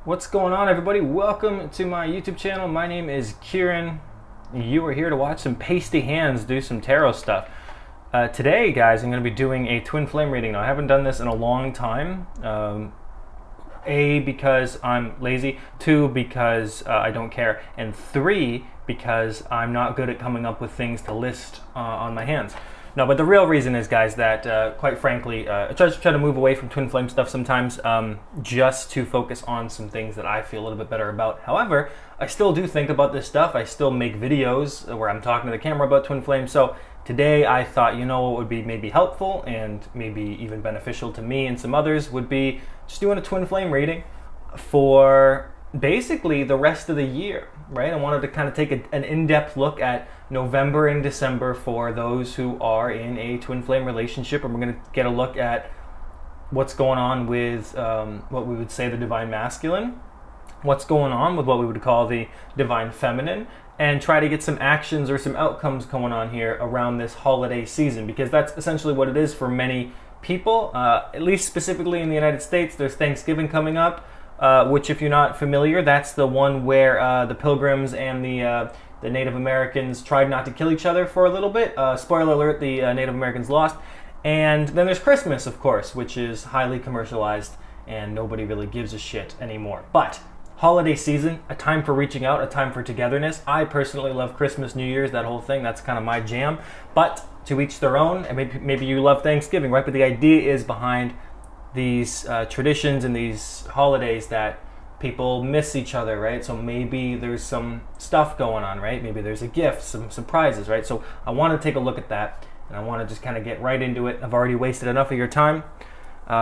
What's going on, everybody? Welcome to my YouTube channel. My name is Kieran. You are here to watch some pasty hands do some tarot stuff. Today, guys, I'm going to be doing a twin flame reading. Now, I haven't done this in a long time. A, because I'm lazy. 2, because I don't care. And 3, because I'm not good at coming up with things to list on my hands. No, but the real reason is, guys, that quite frankly, I try to move away from twin flame stuff sometimes just to focus on some things that I feel a little bit better about. However, I still do think about this stuff. I still make videos where I'm talking to the camera about twin flame. So today I thought, you know, what would be maybe helpful and maybe even beneficial to me and some others would be just doing a twin flame reading for basically the rest of the year, right? I wanted to kind of take an in-depth look at November and December for those who are in a twin flame relationship, and we're going to get a look at what's going on with what we would say the divine masculine, what's going on with what we would call the divine feminine, and try to get some actions or some outcomes going on here around this holiday season, because that's essentially what it is for many people, at least specifically in the United States. There's Thanksgiving coming up, which, if you're not familiar, that's the one where the Pilgrims and the Native Americans tried not to kill each other for a little bit. Spoiler alert, the Native Americans lost. And then there's Christmas, of course, which is highly commercialized and nobody really gives a shit anymore. But holiday season, a time for reaching out, a time for togetherness. I personally love Christmas, New Year's, that whole thing. That's kind of my jam. But to each their own, and maybe you love Thanksgiving, right? But the idea is behind these traditions and these holidays that people miss each other, right? So maybe there's some stuff going on, right? Maybe there's a gift, some surprises, right? So I want to take a look at that, and I want to just kind of get right into it. I've already wasted enough of your time,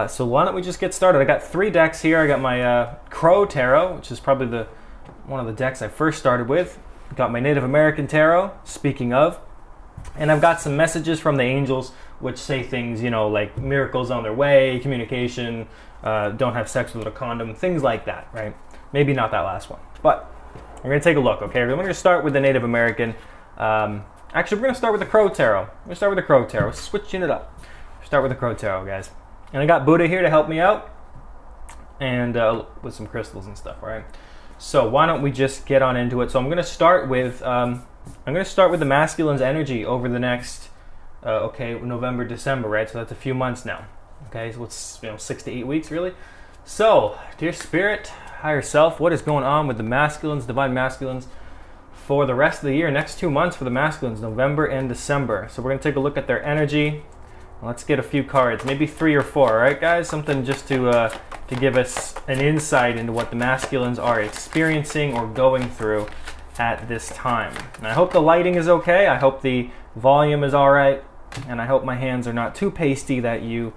so why don't we just get started? I got 3 decks here. I got my Crow Tarot, which is probably one of the decks I first started with. Got my Native American Tarot, speaking of, and I've got some messages from the angels which say things, you know, like miracles on their way, communication, don't have sex without a condom, things like that, right? Maybe not that last one, but we're going to take a look, okay? We're going to start with the Native American. Actually, we're going to start with the Crow Tarot. We're going to start with the Crow Tarot, switching it up. Start with the Crow Tarot, guys. And I got Buddha here to help me out, and with some crystals and stuff, all right? So why don't we just get on into it? So I'm going to start with the masculine's energy over the next November, December, right? So that's a few months now. Okay, so it's 6 to 8 weeks, really. So, dear spirit, higher self, what is going on with the masculines, divine masculines, for the rest of the year? Next 2 months for the masculines, November and December. So we're going to take a look at their energy. Let's get a few cards, maybe 3 or 4, all right, guys? Something just to give us an insight into what the masculines are experiencing or going through at this time. And I hope the lighting is okay. I hope the volume is all right. And I hope my hands are not too pasty that you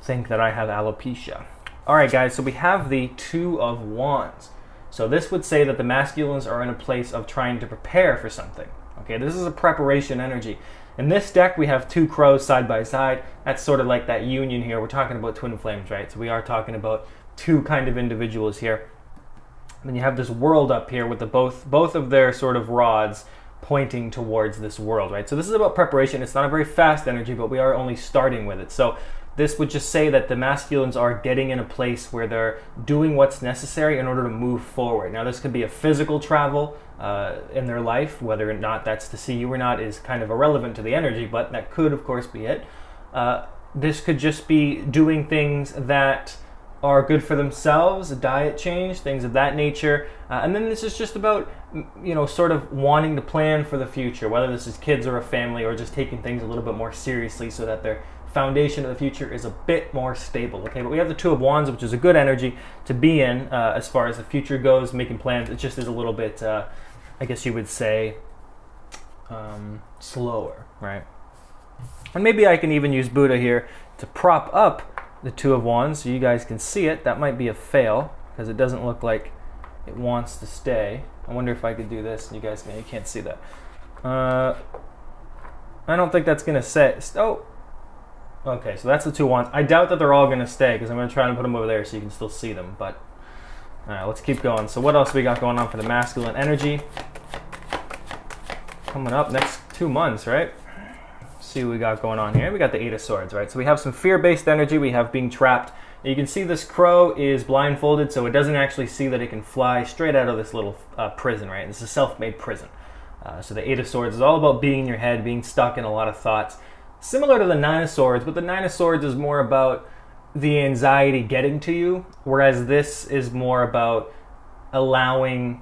think that I have alopecia. All right, guys, so we have the 2 of Wands. So this would say that the masculines are in a place of trying to prepare for something. Okay, this is a preparation energy. In this deck, we have 2 crows side by side. That's sort of like that union here. We're talking about twin flames, right? So we are talking about 2 kind of individuals here. And then you have this world up here with the both of their sort of rods pointing towards this world, right? So this is about preparation. It's not a very fast energy, but we are only starting with it. So this would just say that the masculines are getting in a place where they're doing what's necessary in order to move forward. Now, this could be a physical travel in their life. Whether or not that's to see you or not is kind of irrelevant to the energy, but that could, of course, be it. This could just be doing things that are good for themselves, a diet change, things of that nature. And then this is just about, sort of wanting to plan for the future, whether this is kids or a family, or just taking things a little bit more seriously so that their foundation of the future is a bit more stable. Okay, but we have the 2 of Wands, which is a good energy to be in as far as the future goes, making plans. It just is a little bit, I guess you would say, slower, right? And maybe I can even use Buddha here to prop up the 2 of Wands so you guys can see it. That might be a fail because it doesn't look like it wants to stay. I wonder if I could do this. You guys you can't see that. I don't think that's going to say. Oh, okay, so that's the 2 of Wands. I doubt that they're all going to stay because I'm going to try and put them over there so you can still see them. But all right, let's keep going. So what else we got going on for the masculine energy coming up next 2 months, right? See what we got going on here. We got the 8 of Swords, right? So we have some fear-based energy. We have being trapped You can see this crow is blindfolded, so it doesn't actually see that it can fly straight out of this little prison, right? This is a self-made prison. So the Eight of Swords is all about being in your head, being stuck in a lot of thoughts. Similar to the Nine of Swords, but the Nine of Swords is more about the anxiety getting to you, whereas this is more about allowing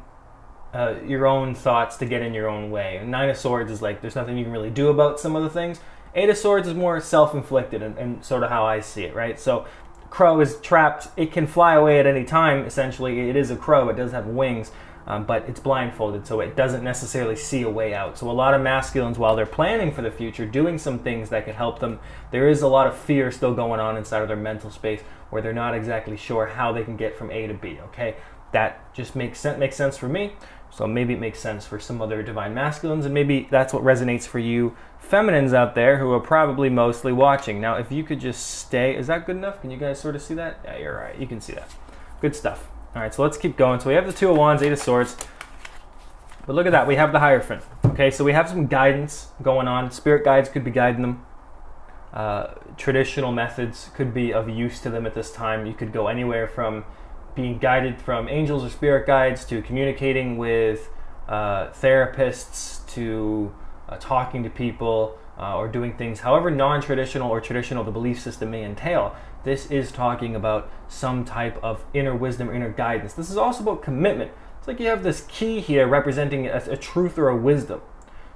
your own thoughts to get in your own way. And Nine of Swords is like, there's nothing you can really do about some of the things. Eight of Swords is more self-inflicted and sort of how I see it, right? So crow is trapped. It can fly away at any time, essentially. It is a crow. It does have wings, but it's blindfolded, so it doesn't necessarily see a way out. So a lot of masculines, while they're planning for the future, doing some things that could help them, there is a lot of fear still going on inside of their mental space where they're not exactly sure how they can get from A to B, okay? That just makes sense for me. So maybe it makes sense for some other divine masculines, and maybe that's what resonates for you feminines out there who are probably mostly watching. Now, if you could just stay, is that good enough? Can you guys sort of see that? Yeah, you're right. You can see that. Good stuff. All right, so let's keep going. So we have the Two of Wands, Eight of Swords. But look at that. We have the Hierophant. Okay, so we have some guidance going on. Spirit guides could be guiding them. Traditional methods could be of use to them at this time. You could go anywhere from being guided from angels or spirit guides to communicating with therapists to talking to people or doing things however non-traditional or traditional the belief system may entail. This is talking about some type of inner wisdom or inner guidance. This is also about commitment. It's like you have this key here representing a truth or a wisdom.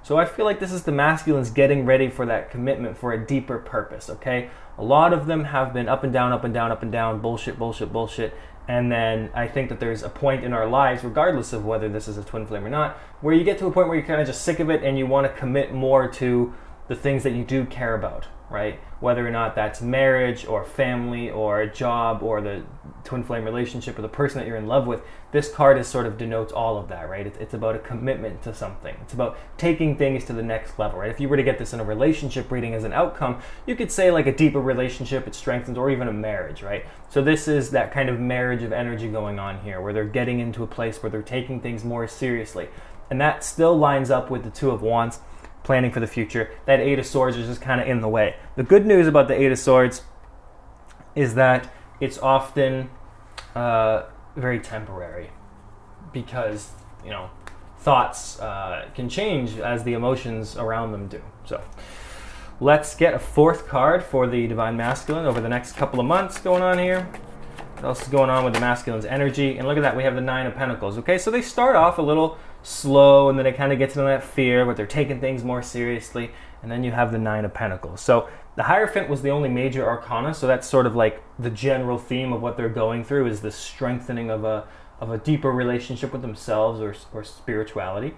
So I feel like this is the masculines getting ready for that commitment for a deeper purpose, okay? A lot of them have been up and down, up and down, up and down, bullshit, bullshit, bullshit. And then I think that there's a point in our lives, regardless of whether this is a twin flame or not, where you get to a point where you're kind of just sick of it and you want to commit more to the things that you do care about, right? Whether or not that's marriage or family or a job or the twin flame relationship or the person that you're in love with. This card is sort of denotes all of that, right? It's about a commitment to something. It's about taking things to the next level, right? If you were to get this in a relationship reading as an outcome, you could say like a deeper relationship, it strengthens, or even a marriage, right? So this is that kind of marriage of energy going on here where they're getting into a place where they're taking things more seriously. And that still lines up with the Two of Wands, planning for the future. That Eight of Swords is just kind of in the way. The good news about the Eight of Swords is that it's often very temporary because, you know, thoughts can change as the emotions around them do. So let's get a fourth card for the Divine Masculine over the next couple of months going on here. What else is going on with the masculine's energy? And look at that, we have the Nine of Pentacles. Okay, so they start off a little slow and then it kind of gets into that fear, but they're taking things more seriously. And then you have the Nine of Pentacles. So the Hierophant was the only major arcana, so that's sort of like the general theme of what they're going through is the strengthening of a deeper relationship with themselves or spirituality.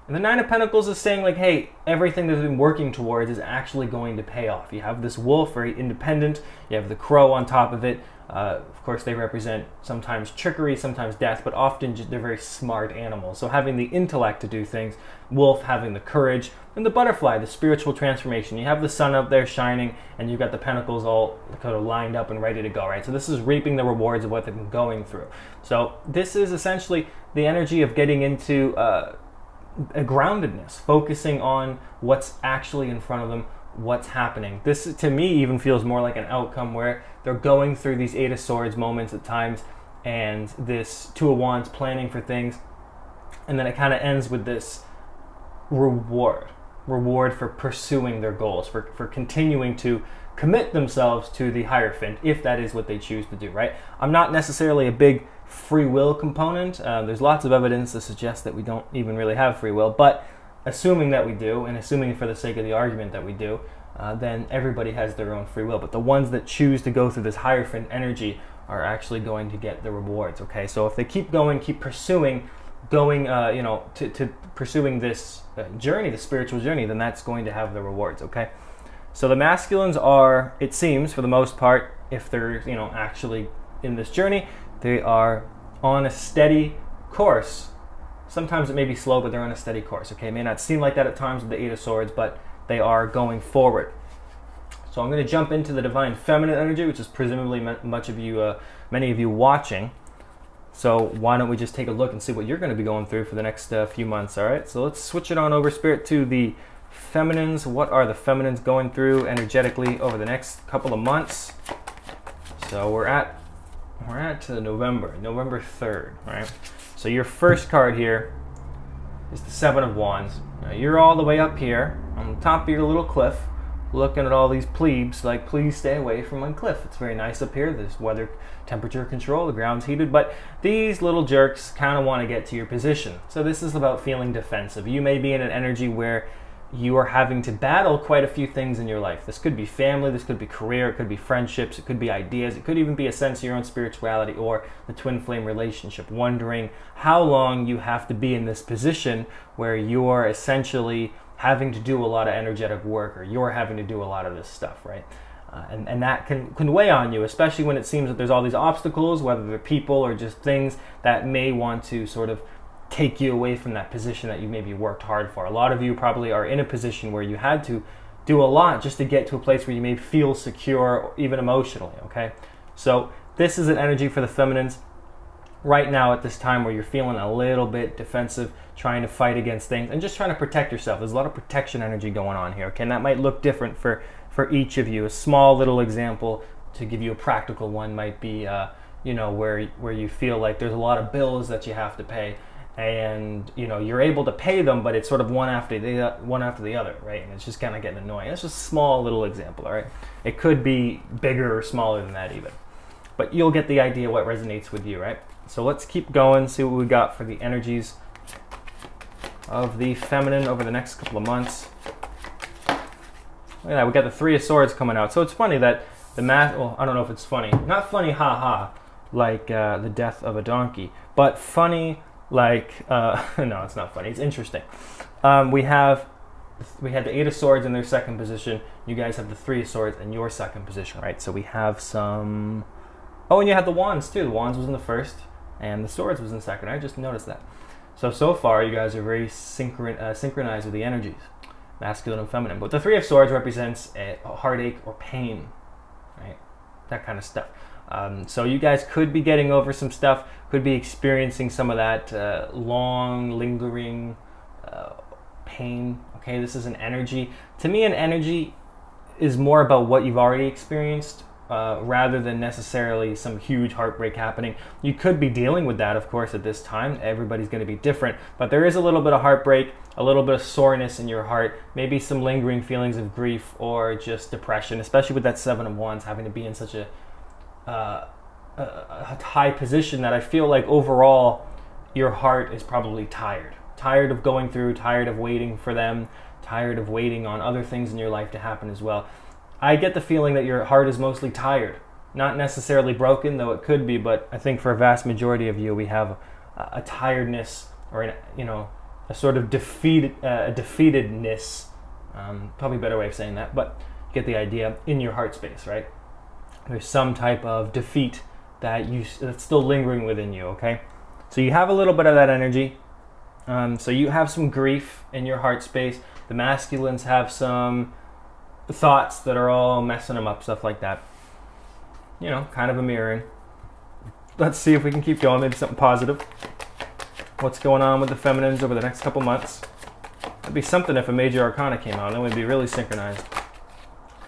And the Nine of Pentacles is saying like, hey, everything they've been working towards is actually going to pay off. You have this wolf, very independent. You have the crow on top of it. Of course, they represent sometimes trickery, sometimes death, but often they're very smart animals. So having the intellect to do things, wolf having the courage, and the butterfly, the spiritual transformation. You have the sun up there shining, and you've got the pentacles all kind of lined up and ready to go, right? So this is reaping the rewards of what they've been going through. So this is essentially the energy of getting into a groundedness, focusing on what's actually in front of them, what's happening. This, to me, even feels more like an outcome where they're going through these Eight of Swords moments at times and this Two of Wands planning for things, and then it kind of ends with this reward for pursuing their goals, for continuing to commit themselves to the Hierophant, if that is what they choose to do, right? I'm not necessarily a big free will component. There's lots of evidence to suggest that we don't even really have free will, but assuming that we do, and assuming for the sake of the argument that we do, then everybody has their own free will. But the ones that choose to go through this Hierophant energy are actually going to get the rewards, okay? So if they keep going, keep pursuing, to pursuing this journey, the spiritual journey, then that's going to have the rewards, okay? So the masculines are, it seems, for the most part, if they're, actually in this journey, they are on a steady course. Sometimes it may be slow, but they're on a steady course, okay? It may not seem like that at times with the Eight of Swords, but they are going forward. So I'm going to jump into the Divine Feminine energy, which is presumably many of you watching. So why don't we just take a look and see what you're going to be going through for the next few months, all right? So let's switch it on over, Spirit, to the feminines. What are the feminines going through energetically over the next couple of months? So we're at November 3rd, right? So your first card here is the Seven of Wands. Now you're all the way up here on the top of your little cliff, looking at all these plebes like, please stay away from my cliff. It's very nice up here. There's weather, temperature control, the ground's heated, but these little jerks kind of want to get to your position. So this is about feeling defensive. You may be in an energy where you are having to battle quite a few things in your life. This could be family, this could be career, it could be friendships, it could be ideas, it could even be a sense of your own spirituality or the twin flame relationship, wondering how long you have to be in this position where you're essentially having to do a lot of energetic work, or you're having to do a lot of this stuff, right? And that can weigh on you, especially when it seems that there's all these obstacles, whether they're people or just things that may want to sort of take you away from that position that you maybe worked hard for. A lot of you probably are in a position where you had to do a lot just to get to a place where you may feel secure, even emotionally, okay? So this is an energy for the feminines right now at this time where you're feeling a little bit defensive, trying to fight against things and just trying to protect yourself. There's a lot of protection energy going on here, okay? And that might look different for each of you. A small little example to give you a practical one might be, where you feel like there's a lot of bills that you have to pay, and you're able to pay them, but it's sort of one after the other, right? And it's just kind of getting annoying. It's just a small little example, all right? It could be bigger or smaller than that even, but you'll get the idea what resonates with you, right? So let's keep going, see what we got for the energies of the feminine over the next couple of months. Look at that, we got the Three of Swords coming out. So it's funny that well, I don't know if it's funny. Not funny, haha, like the death of a donkey, but funny like, no, it's not funny. It's interesting. We had the Eight of Swords in their second position. You guys have the Three of Swords in your second position, right? So we have some... Oh, and you had the Wands, too. The Wands was in the first, and the Swords was in the second. I just noticed that. So far, you guys are very synchronized with the energies, masculine and feminine. But the Three of Swords represents a heartache or pain, right? That kind of stuff. So you guys could be getting over some stuff, could be experiencing some of that long, lingering pain. Okay, this is an energy. To me, an energy is more about what you've already experienced rather than necessarily some huge heartbreak happening. You could be dealing with that, of course, at this time. Everybody's going to be different, but there is a little bit of heartbreak, a little bit of soreness in your heart, maybe some lingering feelings of grief or just depression, especially with that Seven of Wands having to be in such a high position that I feel like overall your heart is probably tired of going through, tired of waiting for them, tired of waiting on other things in your life to happen as well. I get the feeling that your heart is mostly tired, not necessarily broken, though it could be, but I think for a vast majority of you we have a tiredness or a sort of defeatedness, probably a better way of saying that, but you get the idea, in your heart space, right? There's some type of defeat that's still lingering within you, okay? So you have a little bit of that energy. So you have some grief in your heart space. The masculines have some thoughts that are all messing them up, stuff like that. Kind of a mirroring. Let's see if we can keep going, maybe something positive. What's going on with the feminines over the next couple months? It'd be something if a major arcana came out, then we'd be really synchronized.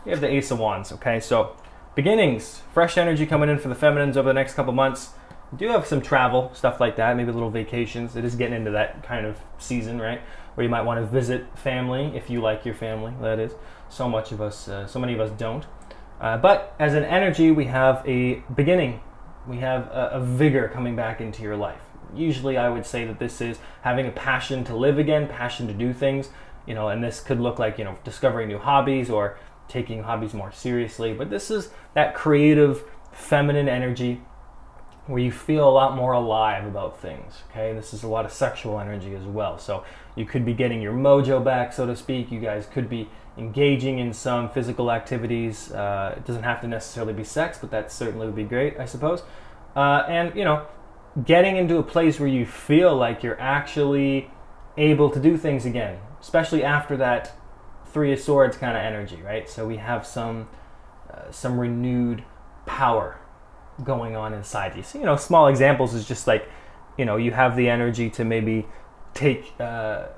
You have the Ace of Wands, okay? So beginnings, fresh energy coming in for the feminines over the next couple months. You do have some travel, stuff like that, maybe little vacations. It is getting into that kind of season, right? Where you might want to visit family, if you like your family, that is. So many of us don't. But as an energy, we have a beginning. We have a vigor coming back into your life. Usually I would say that this is having a passion to live again, passion to do things, and this could look like, discovering new hobbies or taking hobbies more seriously. But this is that creative, feminine energy where you feel a lot more alive about things, okay? This is a lot of sexual energy as well. So you could be getting your mojo back, so to speak. You guys could be engaging in some physical activities. It doesn't have to necessarily be sex, but that certainly would be great, I suppose. And getting into a place where you feel like you're actually able to do things again, especially after that Three of Swords kind of energy, right? So we have some renewed power going on inside you. So, small examples is just like, you have the energy to maybe take a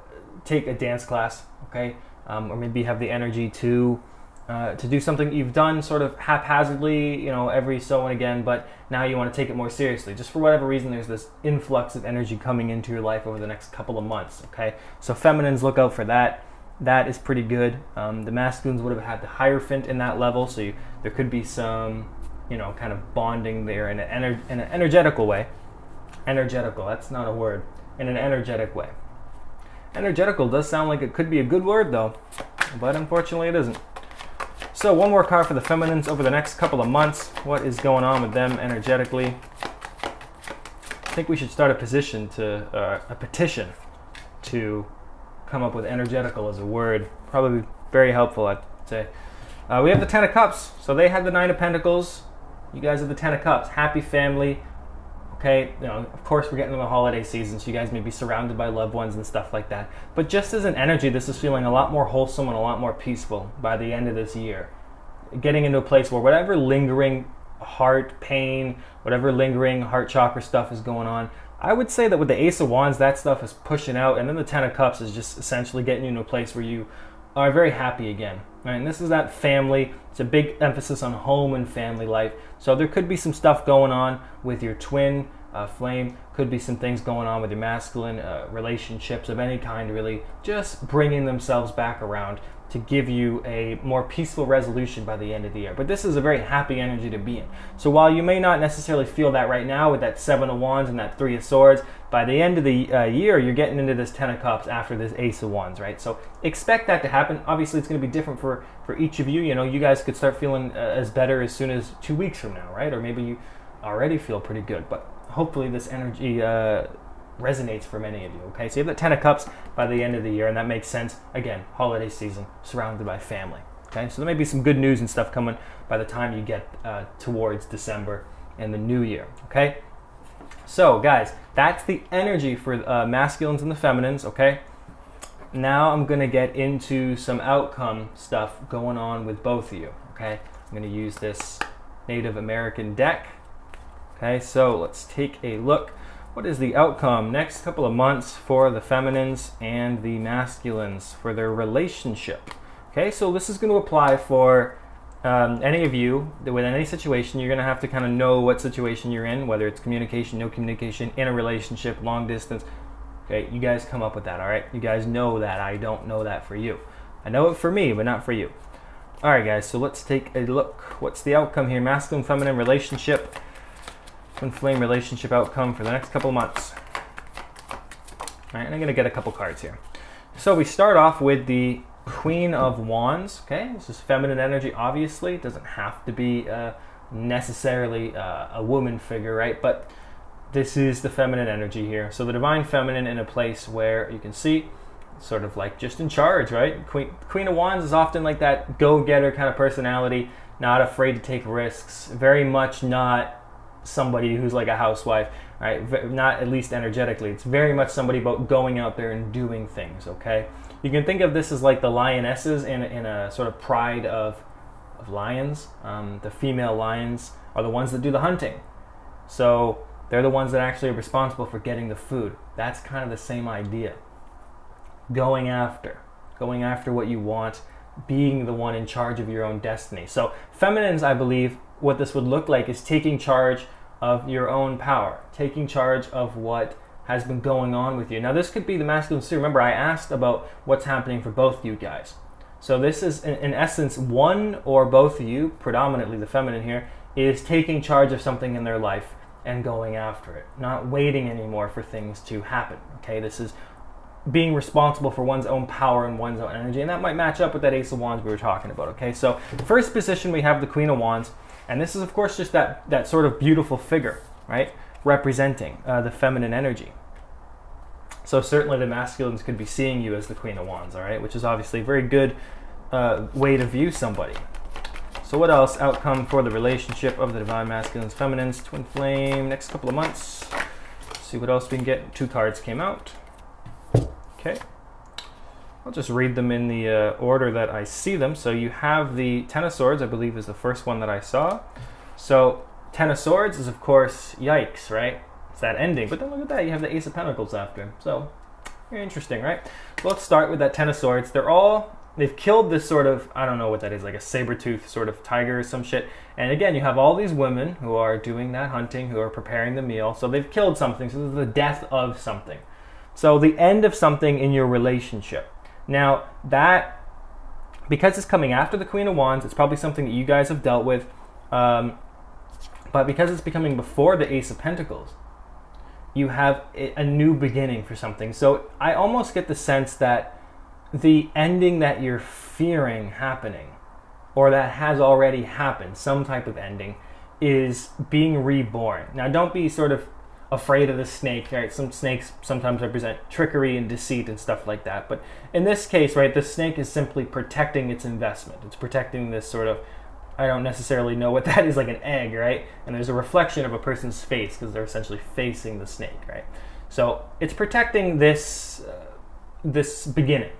dance class, okay? Or maybe you have the energy to to do something you've done sort of haphazardly, every so and again, but now you want to take it more seriously. Just for whatever reason, there's this influx of energy coming into your life over the next couple of months, okay? So feminines, look out for that. That is pretty good. The masculines would have had the Hierophant in that level, so there could be some, kind of bonding there in an energetical way. Energetical, that's not a word. In an energetic way. Energetical does sound like it could be a good word, though, but unfortunately it isn't. So one more card for the feminines over the next couple of months. What is going on with them energetically? I think we should start a petition to come up with energetical as a word. Probably very helpful, I'd say. We have the Ten of Cups. So they had the Nine of Pentacles. You guys have the Ten of Cups. Happy family. Okay, of course we're getting into the holiday season, so you guys may be surrounded by loved ones and stuff like that. But just as an energy, this is feeling a lot more wholesome and a lot more peaceful by the end of this year. Getting into a place where whatever lingering heart pain, whatever lingering heart chakra stuff is going on, I would say that with the Ace of Wands, that stuff is pushing out, and then the Ten of Cups is just essentially getting you into a place where you are very happy again. Right? And this is that family. It's a big emphasis on home and family life. So there could be some stuff going on with your twin flame. Could be some things going on with your masculine relationships of any kind, really. Just bringing themselves back around to give you a more peaceful resolution by the end of the year. But this is a very happy energy to be in. So while you may not necessarily feel that right now with that Seven of Wands and that Three of Swords, by the end of the year, you're getting into this Ten of Cups after this Ace of Wands, right? So expect that to happen. Obviously, it's going to be different for each of you. You guys could start feeling as better as soon as 2 weeks from now, right? Or maybe you already feel pretty good. But hopefully this energy resonates for many of you, okay? So you have that Ten of Cups by the end of the year, and that makes sense. Again, holiday season, surrounded by family, okay? So there may be some good news and stuff coming by the time you get towards December and the new year, okay? So, guys, that's the energy for masculines and the feminines, okay? Now I'm going to get into some outcome stuff going on with both of you, okay? I'm going to use this Native American deck. Okay, so let's take a look. What is the outcome next couple of months for the feminines and the masculines for their relationship? Okay, so this is going to apply for any of you with any situation. You're going to have to kind of know what situation you're in, whether it's communication, no communication, in a relationship, long distance. Okay, you guys come up with that, all right? You guys know that. I don't know that for you. I know it for me, but not for you. All right, guys, so let's take a look. What's the outcome here? Masculine, feminine relationship. Twin flame relationship outcome for the next couple of months. All right, and I'm going to get a couple cards here. So we start off with the Queen of Wands. Okay, this is feminine energy, obviously. It doesn't have to be necessarily a woman figure, right? But this is the feminine energy here. So the divine feminine in a place where you can see sort of like just in charge, right? Queen of Wands is often like that go-getter kind of personality, not afraid to take risks, very much not somebody who's like a housewife, right? Not at least energetically. It's very much somebody about going out there and doing things, okay? You can think of this as like the lionesses in a sort of pride of lions. The female lions are the ones that do the hunting. So they're the ones that actually are responsible for getting the food. That's kind of the same idea. Going after what you want, being the one in charge of your own destiny. So feminines, I believe, what this would look like is taking charge of your own power, taking charge of what has been going on with you. Now, this could be the masculine too. Remember, I asked about what's happening for both you guys. So this is, in essence, one or both of you, predominantly the feminine here, is taking charge of something in their life and going after it, not waiting anymore for things to happen, okay? This is being responsible for one's own power and one's own energy, and that might match up with that Ace of Wands we were talking about, okay? So first position, we have the Queen of Wands, and this is, of course, just that sort of beautiful figure, right? Representing the feminine energy. So certainly the masculines could be seeing you as the Queen of Wands, all right? Which is obviously a very good way to view somebody. So what else? Outcome for the relationship of the divine masculines, feminines, twin flame, next couple of months. Let's see what else we can get. 2 cards came out. Okay. I'll just read them in the order that I see them. So you have the Ten of Swords, I believe is the first one that I saw. So Ten of Swords is, of course, yikes, right? It's that ending. But then look at that, you have the Ace of Pentacles after. So very interesting, right? Well, let's start with that Ten of Swords. They're all they've killed this sort of, I don't know what that is, like a saber-tooth sort of tiger or some shit. And again, you have all these women who are doing that hunting, who are preparing the meal. So they've killed something. So this is the death of something. So the end of something in your relationship. Now that, because it's coming after the Queen of Wands, it's probably something that you guys have dealt with. But because it's becoming before the Ace of Pentacles, you have a new beginning for something. So I almost get the sense that the ending that you're fearing happening, or that has already happened, some type of ending, is being reborn. Now don't be sort of afraid of the snake, right? Some snakes sometimes represent trickery and deceit and stuff like that. But in this case, right, the snake is simply protecting its investment. It's protecting this sort of, I don't necessarily know what that is, like an egg, right? And there's a reflection of a person's face because they're essentially facing the snake, right? So it's protecting this this beginning,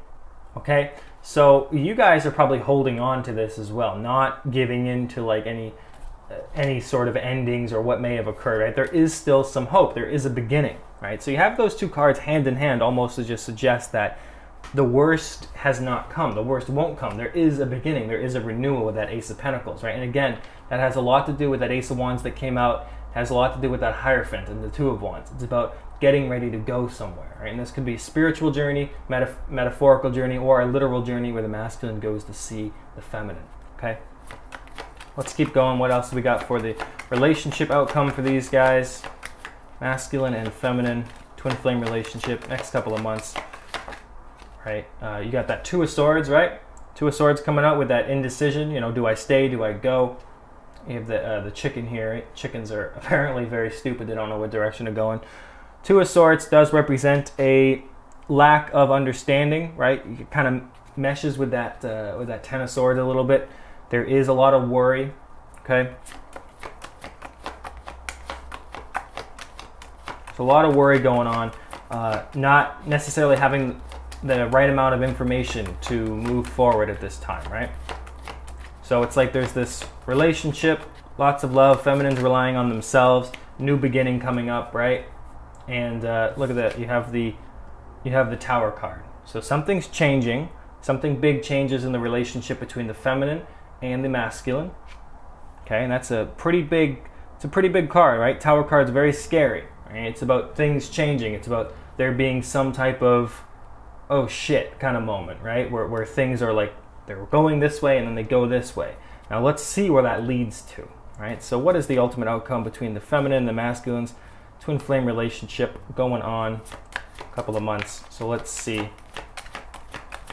okay? So you guys are probably holding on to this as well, not giving in to like any sort of endings or what may have occurred, right? There is still some hope. There is a beginning, right? So you have those two cards hand in hand, almost to just suggest that the worst has not come. The worst won't come. There is a beginning. There is a renewal with that Ace of Pentacles, right? And again, that has a lot to do with that Ace of Wands that came out. It has a lot to do with that Hierophant and the Two of Wands. It's about getting ready to go somewhere, right? And this could be a spiritual journey, metaphorical journey, or a literal journey where the masculine goes to see the feminine, okay? Let's keep going. What else do we got for the relationship outcome for these guys? Masculine and feminine, twin flame relationship, next couple of months. Right, you got that Two of Swords, right? Two of Swords coming out with that indecision. You know, do I stay? Do I go? You have the chicken here. Right? Chickens are apparently very stupid. They don't know what direction to go in. Two of Swords does represent a lack of understanding, right? It kind of meshes with that Ten of Swords a little bit. There is a lot of worry. Okay, there's a lot of worry going on. Not necessarily having the right amount of information to move forward at this time, right? So it's like there's this relationship, lots of love, feminine's relying on themselves, new beginning coming up, right? And look at that, you have the Tower card. So something's changing, something big changes in the relationship between the feminine and the masculine. Okay, and that's a pretty big card, right? Tower card's very scary, right? It's about things changing. It's about there being some type of oh shit kind of moment, right? Where things are like they're going this way and then they go this way. Now let's see where that leads to, right? So what is the ultimate outcome between the feminine and the masculine's twin flame relationship going on a couple of months? So let's see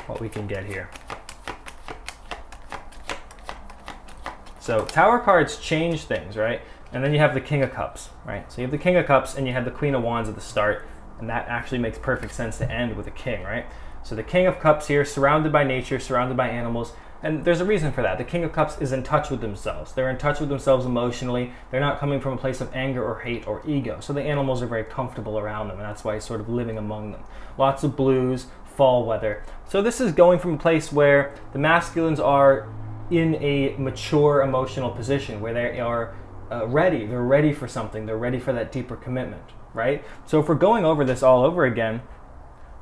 what we can get here. So Tower cards change things, right? And then you have the King of Cups, right? So you have the King of Cups and you have the Queen of Wands at the start. And that actually makes perfect sense to end with a king, right? So the King of Cups here, surrounded by nature, surrounded by animals. And there's a reason for that. The King of Cups is in touch with themselves. They're in touch with themselves emotionally. They're not coming from a place of anger or hate or ego. So the animals are very comfortable around them, and that's why he's sort of living among them. Lots of blues, fall weather. So this is going from a place where the masculines are in a mature emotional position, where they are ready. They're ready for something. They're ready for that deeper commitment. Right? So if we're going over this all over again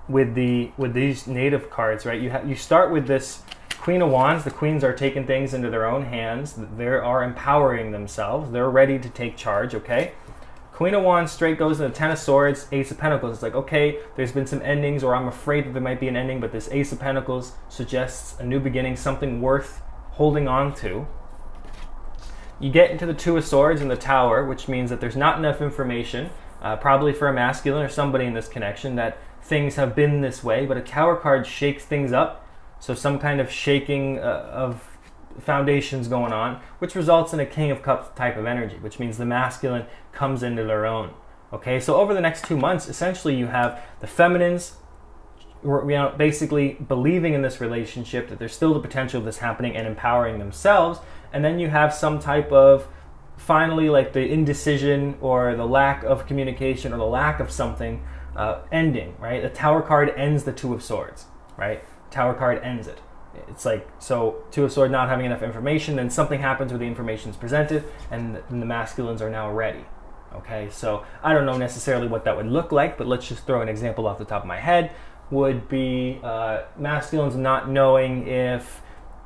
with these native cards, right? You start with this Queen of Wands. The queens are taking things into their own hands. They are empowering themselves. They're ready to take charge, okay? Queen of Wands straight goes into the Ten of Swords, Ace of Pentacles. It's like, okay, there's been some endings, or I'm afraid that there might be an ending, but this Ace of Pentacles suggests a new beginning, something worth holding on to. You get into the Two of Swords and the Tower, which means that there's not enough information. Probably for a masculine or somebody in this connection, that things have been this way, but a Tower card shakes things up. So some kind of shaking of foundations going on, which results in a King of Cups type of energy, which means the masculine comes into their own. Okay, so over the next 2 months, essentially you have the feminines basically believing in this relationship, that there's still the potential of this happening and empowering themselves, and then you have some type of finally, like the indecision or the lack of communication or the lack of something ending, right? The Tower card ends the Two of Swords, right? Tower card ends it. It's like, so Two of Swords not having enough information, then something happens where the information is presented and the masculines are now ready. Okay, so I don't know necessarily what that would look like, but let's just throw an example off the top of my head. would be masculines not knowing if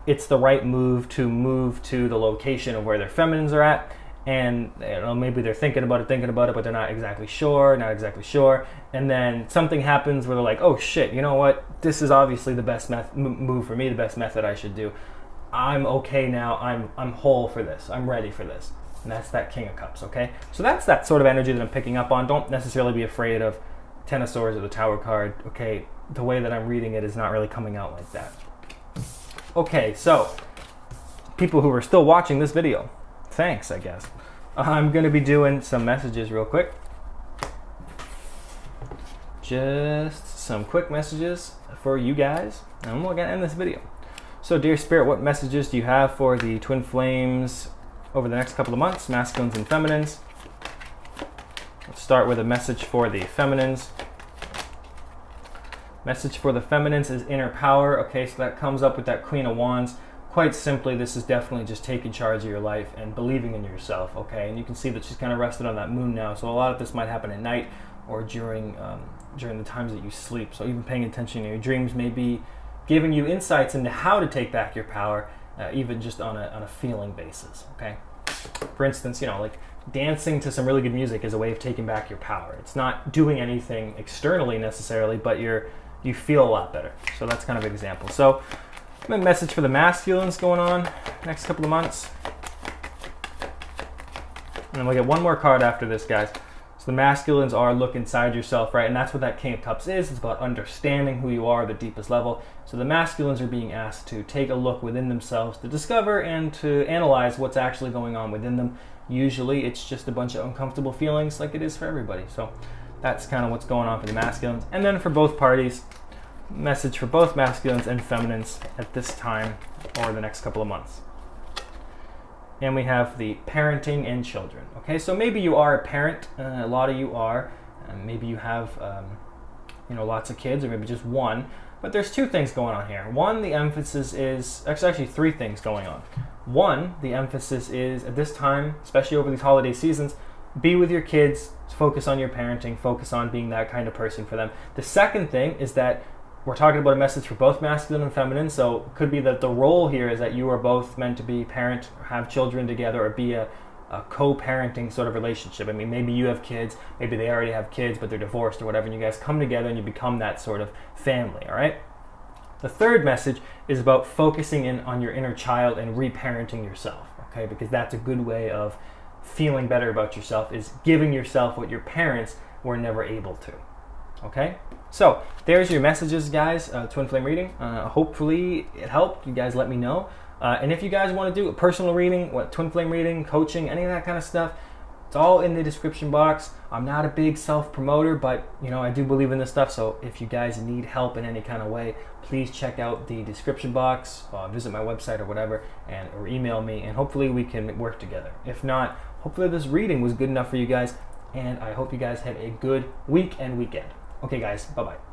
it's the right move to the location of where their feminines are at. And maybe they're thinking about it, but they're not exactly sure. And then something happens where they're like, oh shit, you know what? This is obviously the best move for me, the best method I should do. I'm okay now. I'm whole for this. I'm ready for this. And that's that King of Cups, okay? So that's that sort of energy that I'm picking up on. Don't necessarily be afraid of Ten of Swords or the Tower card, okay? The way that I'm reading it is not really coming out like that. Okay, so people who are still watching this video, thanks, I guess. I'm going to be doing some messages real quick. Just some quick messages for you guys, and we're going to end this video. So, dear Spirit, what messages do you have for the twin flames over the next couple of months, masculines and feminines? Let's start with a message for the feminines. Message for the feminines is inner power. Okay, so that comes up with that Queen of Wands. Quite simply, this is definitely just taking charge of your life and believing in yourself, okay? And you can see that she's kind of rested on that moon now, so a lot of this might happen at night or during the times that you sleep. So even paying attention to your dreams may be giving you insights into how to take back your power, even just on a feeling basis, okay? For instance, like dancing to some really good music is a way of taking back your power. It's not doing anything externally necessarily, but you feel a lot better. So that's kind of an example. So a message for the masculines going on next couple of months. And then we'll get one more card after this, guys. So the masculines are look inside yourself, right? And that's what that King of Cups is. It's about understanding who you are at the deepest level. So the masculines are being asked to take a look within themselves to discover and to analyze what's actually going on within them. Usually it's just a bunch of uncomfortable feelings like it is for everybody. So that's kind of what's going on for the masculines. And then for both parties, message for both masculines and feminines at this time or the next couple of months. And we have the parenting and children. Okay, so maybe you are a parent. A lot of you are. Maybe you have lots of kids, or maybe just one. But there's two things going on here. One, the emphasis is actually three things going on. One, the emphasis is at this time, especially over these holiday seasons, be with your kids, focus on your parenting, focus on being that kind of person for them. The second thing is that we're talking about a message for both masculine and feminine, so it could be that the role here is that you are both meant to be parent, or have children together, or be a co-parenting sort of relationship. I mean, maybe you have kids, maybe they already have kids, but they're divorced or whatever, and you guys come together and you become that sort of family, all right? The third message is about focusing in on your inner child and reparenting yourself, okay? Because that's a good way of feeling better about yourself, is giving yourself what your parents were never able to, okay? So there's your messages, guys. Twin flame reading. Hopefully it helped. You guys let me know. And if you guys want to do a personal reading, twin flame reading, coaching, any of that kind of stuff, it's all in the description box. I'm not a big self-promoter, but I do believe in this stuff. So if you guys need help in any kind of way, please check out the description box, visit my website or whatever, or email me, and hopefully we can work together. If not, hopefully this reading was good enough for you guys, and I hope you guys have a good week and weekend. Okay, guys, bye-bye.